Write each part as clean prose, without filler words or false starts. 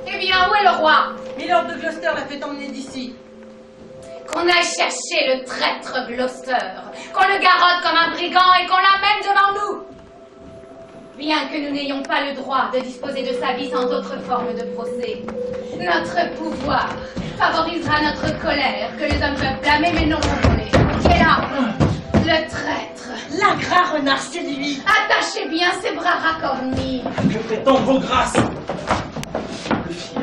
Eh bien, où est le roi? Milord de Gloucester l'a fait emmener d'ici. Qu'on aille chercher le traître Gloucester, qu'on le garrotte comme un brigand et qu'on l'amène devant nous. Bien que nous n'ayons pas le droit de disposer de sa vie sans autre forme de procès, notre pouvoir favorisera notre colère que les hommes peuvent blâmer mais non contrôler. Qui est là? Le traître. L'ingrat renard, c'est lui. Attachez bien ses bras racornis. Que prétendent vos grâces? Le filles,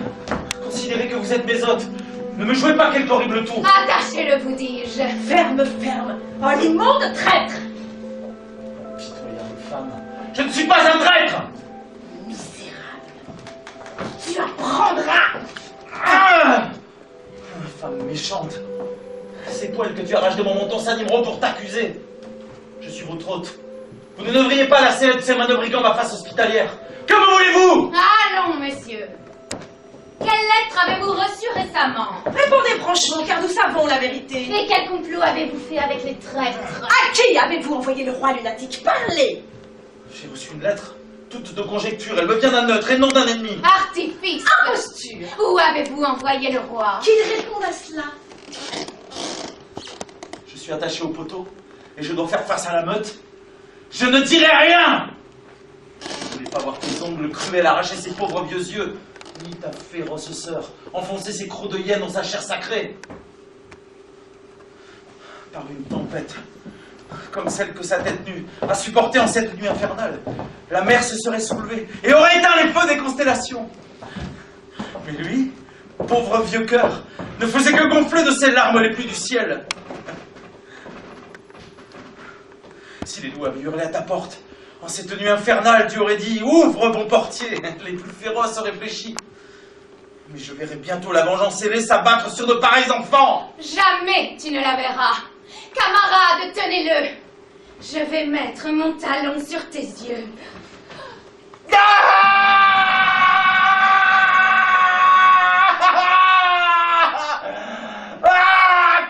considérez que vous êtes mes hôtes. Ne me jouez pas quelque horrible tour. Attachez-le, vous dis-je. Ferme, ferme. Oh, l'immonde traître. Pitoyable femme, je ne suis pas un traître. Misérable. Tu apprendras. Ah, femme méchante. Ces poils que tu arraches de mon menton s'animeront pour t'accuser. Je suis votre hôte. Vous ne devriez pas lasser ces manœuvres dans ma face hospitalière. Que me voulez-vous? Allons, messieurs. Quelle lettre avez-vous reçue récemment? Répondez franchement, car nous savons la vérité. Et quel complot avez-vous fait avec les traîtres? À qui avez-vous envoyé le roi lunatique? Parlez. J'ai reçu une lettre, toute de conjecture. Elle me vient d'un neutre et non d'un ennemi. Artifice! Imposture. Où avez-vous envoyé le roi? Qu'il réponde à cela. Je suis attaché au poteau et je dois faire face à la meute. Je ne dirai rien. Je ne voulais pas voir tes ongles cruels arracher ses pauvres vieux yeux, ni ta féroce sœur enfoncer ses crocs de hyène dans sa chair sacrée. Par une tempête, comme celle que sa tête nue a supportée en cette nuit infernale, la mer se serait soulevée et aurait éteint les feux des constellations. Mais lui, pauvre vieux cœur, ne faisait que gonfler de ses larmes les pluies du ciel. Si les loups avaient hurlé à ta porte, en cette nuit infernale, tu aurais dit « Ouvre, bon portier !» Les plus féroces auraient fléchi. Mais je verrai bientôt la vengeance ailée s'abattre sur de pareils enfants. Jamais tu ne la verras. Camarade, tenez-le. Je vais mettre mon talon sur tes yeux.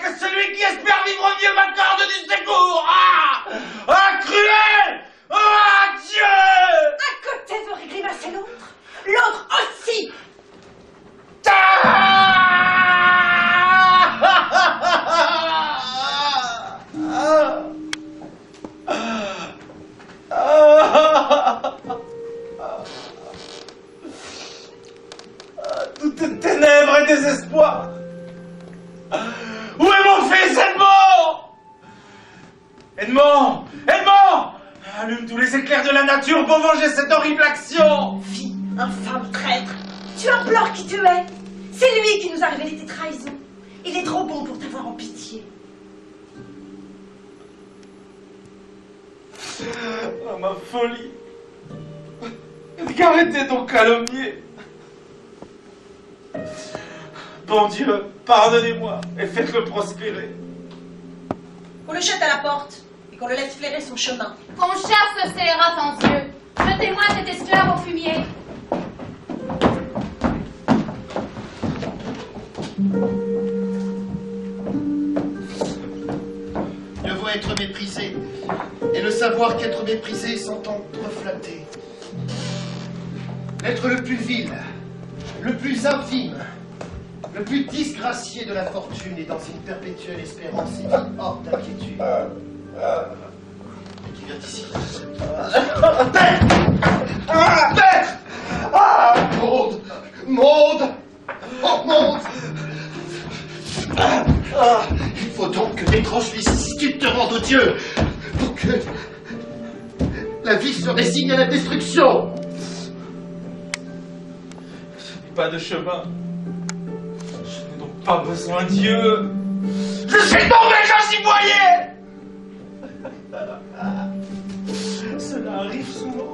Que celui qui espère vivre vieux m'accorde du secours. Cruel. Dieu. À côté de grimacer l'autre. L'autre aussi. Toutes ténèbres et désespoir. Où est mon fils, Edmond? Edmond! Edmond! Allume tous les éclairs de la nature pour venger cette horrible action! Fille, infâme traître. Tu implores qui tu es. C'est lui qui nous a révélé tes trahisons. Il est trop bon pour t'avoir en pitié. Oh, ma folie! Arrêtez donc calomnier! Bon Dieu, pardonnez-moi et faites-le prospérer. Qu'on le jette à la porte et qu'on le laisse flairer son chemin. Qu'on chasse le scélérat sans yeux. Jetez-moi cet esclave au fumier. Mieux vaut être méprisé et le savoir qu'être méprisé s'entend reflater. L'être le plus vil, le plus infime, le plus disgracié de la fortune est dans une perpétuelle espérance et vit hors d'inquiétude. Qui vient ici? Père! Monde! Monde! Oh, monde! Il faut donc que d'étranges vicissitudes te rendent aux dieux pour que la vie se résigne à la destruction. Je n'ai pas de chemin. Je n'ai donc pas besoin de Dieu. Je suis tombé, j'en suis boyé. Cela arrive souvent.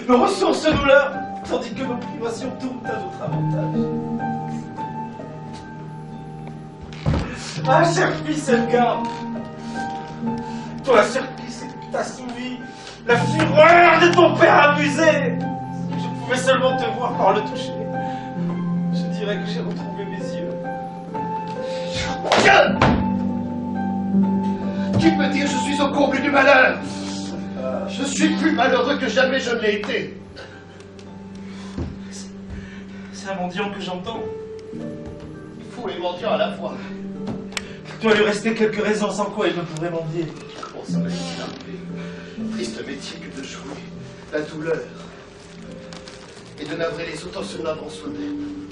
Nos ressources nous leurrent, tandis que nos privations tournent à notre avantage. Cher fils Edgar, toi, cher fils, t'as soumis la fureur de ton père abusé. Si je pouvais seulement te voir par le toucher, je dirais que j'ai retrouvé mes yeux. Qui peut dire je suis au comble du malheur? Je suis plus malheureux que jamais je ne l'ai été. C'est un mendiant que j'entends. Fou et mendiant à la fois. Il doit lui rester quelques raisons sans quoi il ne pourrait mendier. Bon, ça va être arrivé. Triste métier que de jouer la douleur et de navrer les autres en se navrant soi-même.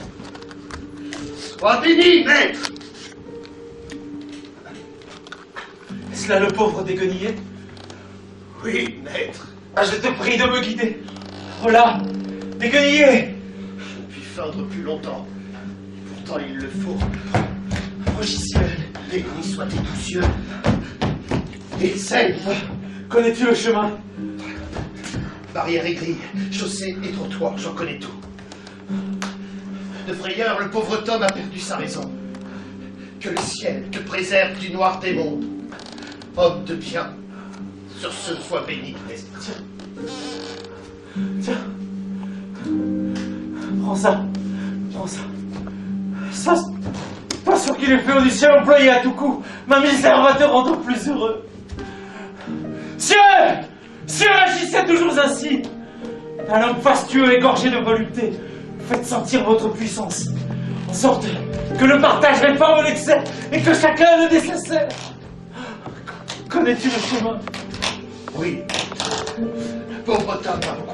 Sois béni, maître! Est-ce là le pauvre déguenillé? Oui, maître. Ah, je te prie de me guider. Oh là, déguenillé! Je ne puis feindre plus longtemps. Pourtant, il le faut. Rogissuel, Béni soit tes douze yeux. Et saigne. connais-tu le chemin? Barrière et grille, chaussée et trottoir, j'en connais tout. De frayeur, le pauvre Tom a perdu sa raison. Que le ciel te préserve du noir des mondes. Homme de bien, sur ce sois béni, maître. Tiens. Prends ça. Prends ça. Ça, c'est pas sûr qu'il est fait au du ciel employé à tout coup. Ma misère va te rendre plus heureux. Cieux! Cieux, agissez toujours ainsi. Un homme fastueux égorgé de volupté. Faites sentir votre puissance. En sorte que le partage n'est pas au excès et que chacun a le nécessaire. Connais-tu le chemin? Oui, le pauvre Tom a beaucoup